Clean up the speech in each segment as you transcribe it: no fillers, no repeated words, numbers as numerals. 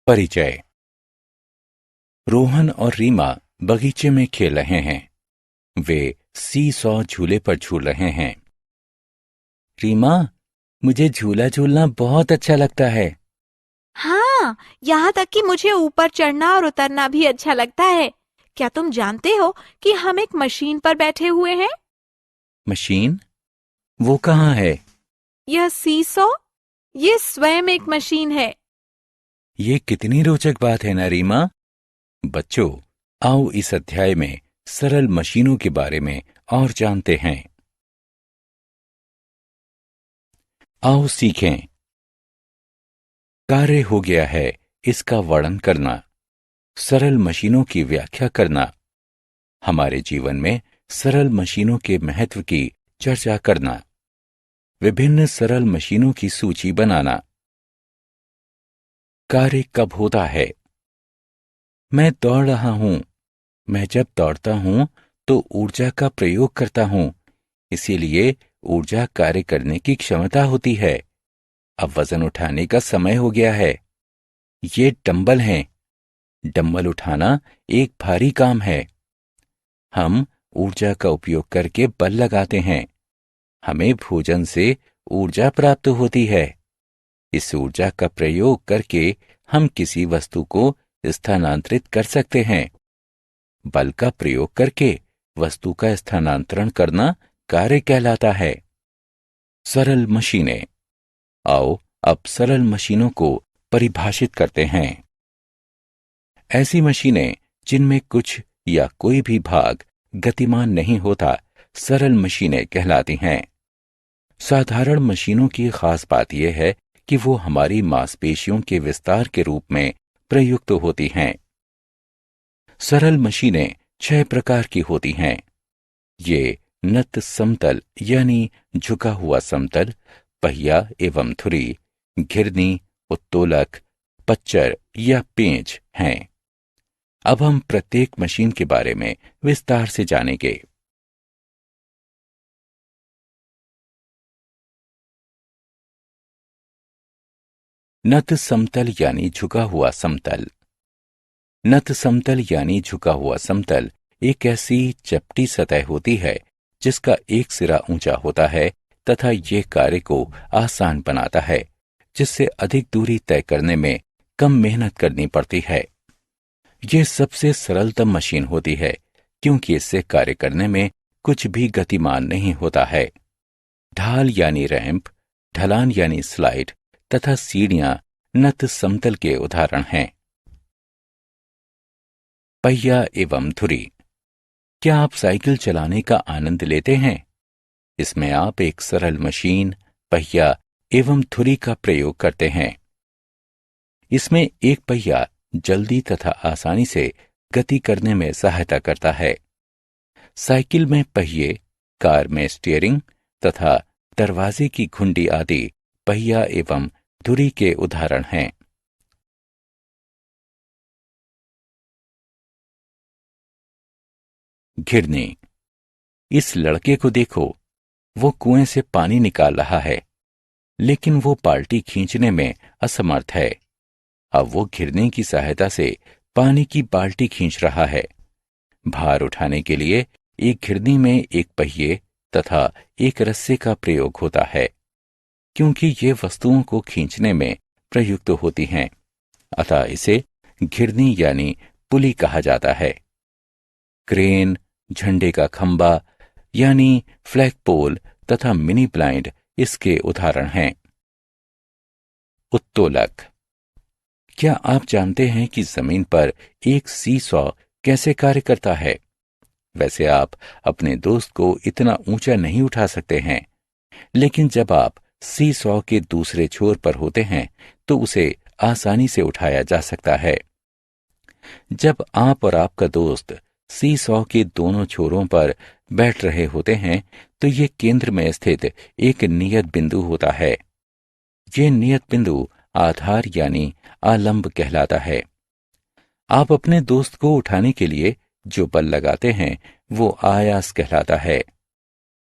परिचय। रोहन और रीमा बगीचे में खेल रहे हैं। वे सी सॉ झूले पर झूल रहे हैं। रीमा, मुझे झूला झूलना बहुत अच्छा लगता है। हाँ, यहाँ तक कि मुझे ऊपर चढ़ना और उतरना भी अच्छा लगता है। क्या तुम जानते हो कि हम एक मशीन पर बैठे हुए हैं? मशीन? वो कहाँ है? यह सीसॉ, ये स्वयं एक मशीन है। ये कितनी रोचक बात है ना रीमा। बच्चों, आओ इस अध्याय में सरल मशीनों के बारे में और जानते हैं। आओ सीखें। कार्य हो गया है इसका वर्णन करना, सरल मशीनों की व्याख्या करना, हमारे जीवन में सरल मशीनों के महत्व की चर्चा करना, विभिन्न सरल मशीनों की सूची बनाना। कार्य कब होता है? मैं दौड़ रहा हूं। मैं जब दौड़ता हूं तो ऊर्जा का प्रयोग करता हूं, इसीलिए ऊर्जा कार्य करने की क्षमता होती है। अब वजन उठाने का समय हो गया है। ये डंबल हैं। डंबल उठाना एक भारी काम है। हम ऊर्जा का उपयोग करके बल लगाते हैं। हमें भोजन से ऊर्जा प्राप्त होती है। इस ऊर्जा का प्रयोग करके हम किसी वस्तु को स्थानांतरित कर सकते हैं। बल का प्रयोग करके वस्तु का स्थानांतरण करना कार्य कहलाता है। सरल मशीनें। आओ अब सरल मशीनों को परिभाषित करते हैं। ऐसी मशीनें जिनमें कुछ या कोई भी भाग गतिमान नहीं होता, सरल मशीनें कहलाती हैं। साधारण मशीनों की खास बात यह है कि वो हमारी मांसपेशियों के विस्तार के रूप में प्रयुक्त होती हैं। सरल मशीनें 6 प्रकार की होती हैं। ये नत समतल यानी झुका हुआ समतल, पहिया एवं धुरी, घिरनी, उत्तोलक, पच्चर या पेंच हैं। अब हम प्रत्येक मशीन के बारे में विस्तार से जानेंगे। नत समतल यानी झुका हुआ समतल। नत समतल यानी झुका हुआ समतल एक ऐसी चपटी सतह होती है जिसका एक सिरा ऊंचा होता है तथा ये कार्य को आसान बनाता है, जिससे अधिक दूरी तय करने में कम मेहनत करनी पड़ती है। ये सबसे सरलतम मशीन होती है क्योंकि इससे कार्य करने में कुछ भी गतिमान नहीं होता है। ढाल यानी रैंप, ढलान यानी स्लाइड तथा सीढ़ियां नत समतल के उदाहरण हैं। पहिया एवं धुरी। क्या आप साइकिल चलाने का आनंद लेते हैं? इसमें आप एक सरल मशीन, पहिया एवं धुरी का प्रयोग करते हैं। इसमें एक पहिया जल्दी तथा आसानी से गति करने में सहायता करता है। साइकिल में पहिए, कार में स्टीयरिंग तथा दरवाजे की घुंडी आदि पहिया एवं धुरी के उदाहरण हैं। घिरनी। इस लड़के को देखो, वो कुएं से पानी निकाल रहा है, लेकिन वो बाल्टी खींचने में असमर्थ है। अब वो घिरनी की सहायता से पानी की बाल्टी खींच रहा है। भार उठाने के लिए एक घिरनी में एक पहिए तथा एक रस्से का प्रयोग होता है, क्योंकि ये वस्तुओं को खींचने में प्रयुक्त होती हैं, अतः इसे घिरनी यानी पुली कहा जाता है। क्रेन, झंडे का खंबा यानी फ्लैग पोल तथा मिनी ब्लाइंड इसके उदाहरण हैं। उत्तोलक। क्या आप जानते हैं कि जमीन पर एक सी सॉ कैसे कार्य करता है? वैसे आप अपने दोस्त को इतना ऊंचा नहीं उठा सकते हैं, लेकिन जब आप सी सॉ के दूसरे छोर पर होते हैं तो उसे आसानी से उठाया जा सकता है। जब आप और आपका दोस्त सी सॉ के दोनों छोरों पर बैठ रहे होते हैं तो ये केंद्र में स्थित एक नियत बिंदु होता है। ये नियत बिंदु आधार यानी आलंब कहलाता है। आप अपने दोस्त को उठाने के लिए जो बल लगाते हैं वो आयास कहलाता है।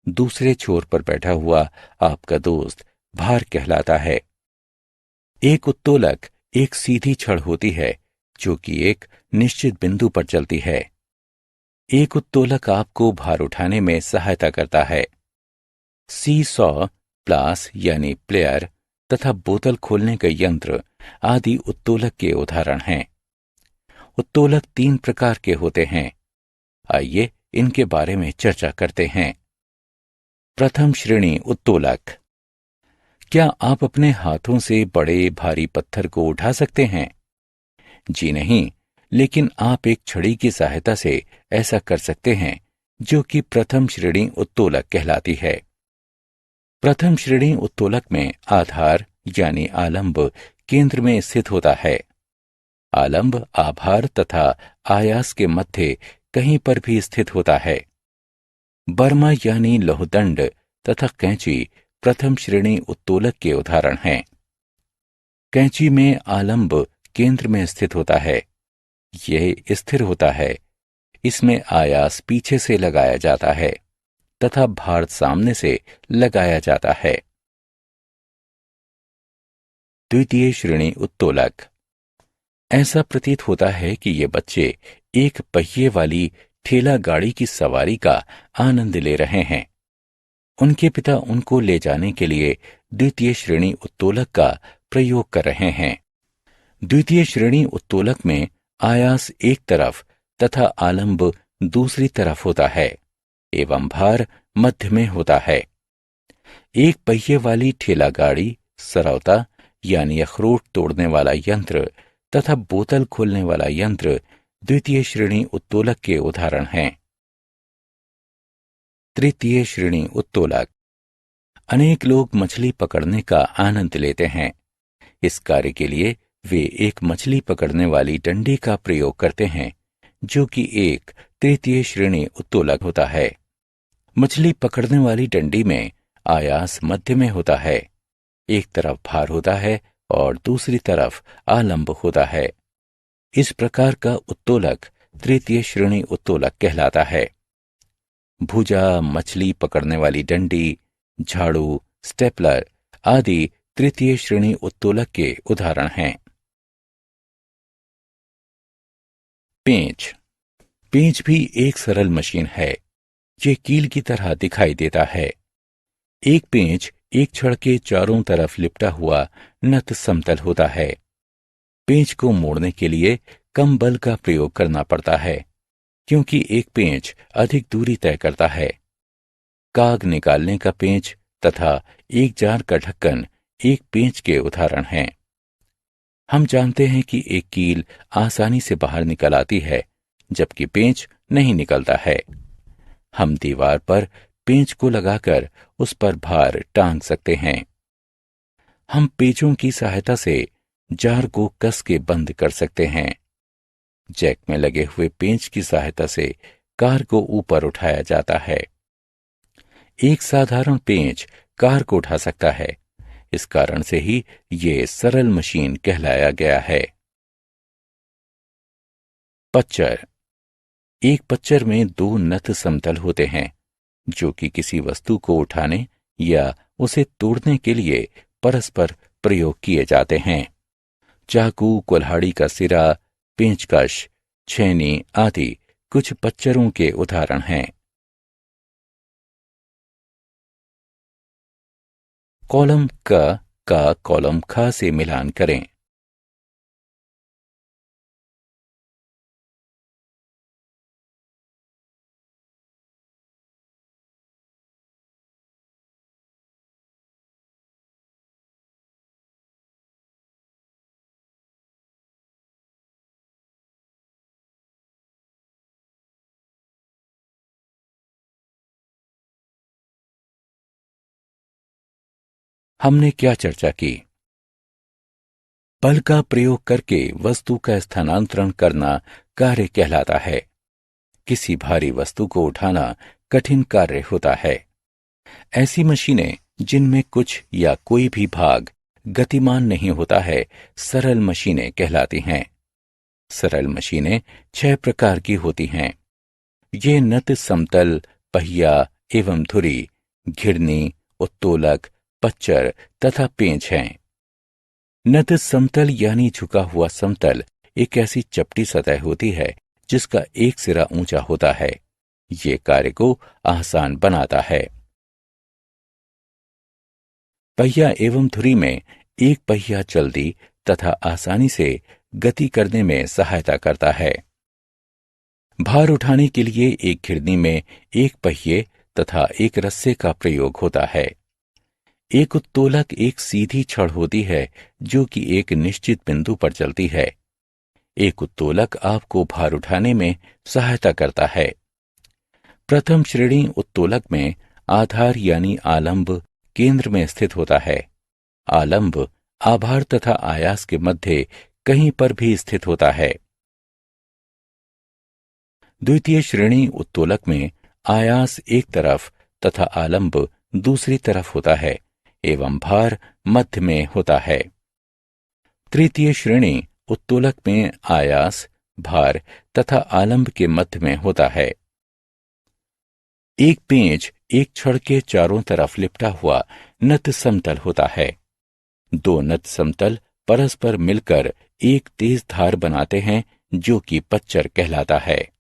दूसरे छोर पर बैठा हुआ आपका दोस्त भार कहलाता है। एक उत्तोलक एक सीधी छड़ होती है जो कि एक निश्चित बिंदु पर चलती है। एक उत्तोलक आपको भार उठाने में सहायता करता है। सी सॉ, प्लास यानी प्लेयर तथा बोतल खोलने का यंत्र आदि उत्तोलक के उदाहरण हैं। उत्तोलक 3 प्रकार के होते हैं। आइए इनके बारे में चर्चा करते हैं। प्रथम श्रेणी उत्तोलक। क्या आप अपने हाथों से बड़े भारी पत्थर को उठा सकते हैं? जी नहीं, लेकिन आप एक छड़ी की सहायता से ऐसा कर सकते हैं, जो कि प्रथम श्रेणी उत्तोलक कहलाती है। प्रथम श्रेणी उत्तोलक में आधार यानी आलंब केंद्र में स्थित होता है। आलंब आभार तथा आयास के मध्य कहीं पर भी स्थित होता है। बर्मा यानी लौहदंड तथा कैंची प्रथम श्रेणी उत्तोलक के उदाहरण हैं। कैंची में आलंब केंद्र में स्थित होता है। यह स्थिर होता है। इसमें आयास पीछे से लगाया जाता है तथा भार सामने से लगाया जाता है। द्वितीय श्रेणी उत्तोलक। ऐसा प्रतीत होता है कि ये बच्चे एक पहिए वाली ठेला गाड़ी की सवारी का आनंद ले रहे हैं। उनके पिता उनको ले जाने के लिए द्वितीय श्रेणी उत्तोलक का प्रयोग कर रहे हैं। द्वितीय श्रेणी उत्तोलक में आयास एक तरफ तथा आलंब दूसरी तरफ होता है एवं भार मध्य में होता है। एक पहिए वाली ठेला गाड़ी, सरौता यानी अखरोट तोड़ने वाला यंत्र तथा बोतल खोलने वाला यंत्र द्वितीय श्रेणी उत्तोलक के उदाहरण हैं। तृतीय श्रेणी उत्तोलक। अनेक लोग मछली पकड़ने का आनंद लेते हैं। इस कार्य के लिए वे एक मछली पकड़ने वाली डंडी का प्रयोग करते हैं, जो कि एक तृतीय श्रेणी उत्तोलक होता है। मछली पकड़ने वाली डंडी में आयास मध्य में होता है। एक तरफ भार होता है और दूसरी तरफ आलंब होता है। इस प्रकार का उत्तोलक तृतीय श्रेणी उत्तोलक कहलाता है। भुजा, मछली पकड़ने वाली डंडी, झाड़ू, स्टेपलर आदि तृतीय श्रेणी उत्तोलक के उदाहरण हैं। पेंच। पेंच भी एक सरल मशीन है। ये कील की तरह दिखाई देता है। एक पेंच एक छड़ के चारों तरफ लिपटा हुआ नत समतल होता है। पेंच को मोड़ने के लिए कम बल का प्रयोग करना पड़ता है, क्योंकि एक पेंच अधिक दूरी तय करता है। काग निकालने का पेंच तथा एक जार का ढक्कन एक पेंच के उदाहरण हैं। हम जानते हैं कि एक कील आसानी से बाहर निकल आती है, जबकि पेंच नहीं निकलता है। हम दीवार पर पेंच को लगाकर उस पर भार टांग सकते हैं। हम पेंचों की सहायता से जार को कस के बंद कर सकते हैं। जैक में लगे हुए पेंच की सहायता से कार को ऊपर उठाया जाता है। एक साधारण पेंच कार को उठा सकता है। इस कारण से ही ये सरल मशीन कहलाया गया है। पच्चर। एक पच्चर में 2 नत समतल होते हैं, जो कि किसी वस्तु को उठाने या उसे तोड़ने के लिए परस्पर प्रयोग किए जाते हैं। चाकू, कुल्हाड़ी का सिरा, पेंचकश, छेनी आदि कुछ पच्चरों के उदाहरण हैं। कॉलम क का कॉलम ख से मिलान करें। हमने क्या चर्चा की? बल का प्रयोग करके वस्तु का स्थानांतरण करना कार्य कहलाता है। किसी भारी वस्तु को उठाना कठिन कार्य होता है। ऐसी मशीनें जिनमें कुछ या कोई भी भाग गतिमान नहीं होता है, सरल मशीनें कहलाती हैं। सरल मशीनें 6 प्रकार की होती हैं। ये नत समतल, पहिया एवं धुरी, घिरनी, उत्तोलक, पच्चर तथा पेंच हैं। नत समतल यानी झुका हुआ समतल एक ऐसी चपटी सतह होती है जिसका एक सिरा ऊंचा होता है। ये कार्य को आसान बनाता है। पहिया एवं धुरी में एक पहिया जल्दी तथा आसानी से गति करने में सहायता करता है। भार उठाने के लिए एक घिरनी में एक पहिए तथा एक रस्से का प्रयोग होता है। एक उत्तोलक एक सीधी छड़ होती है जो कि एक निश्चित बिंदु पर चलती है। एक उत्तोलक आपको भार उठाने में सहायता करता है। प्रथम श्रेणी उत्तोलक में आधार यानी आलंब केंद्र में स्थित होता है। आलंब आभार तथा आयास के मध्य कहीं पर भी स्थित होता है। द्वितीय श्रेणी उत्तोलक में आयास एक तरफ तथा आलंब दूसरी तरफ होता है एवं भार मध्य में होता है। तृतीय श्रेणी उत्तोलक में आयास, भार तथा आलंब के मध्य में होता है। एक पेंच एक छड़ के चारों तरफ लिपटा हुआ नत समतल होता है। दो नत समतल परस्पर मिलकर एक तेज धार बनाते हैं जो कि पच्चर कहलाता है।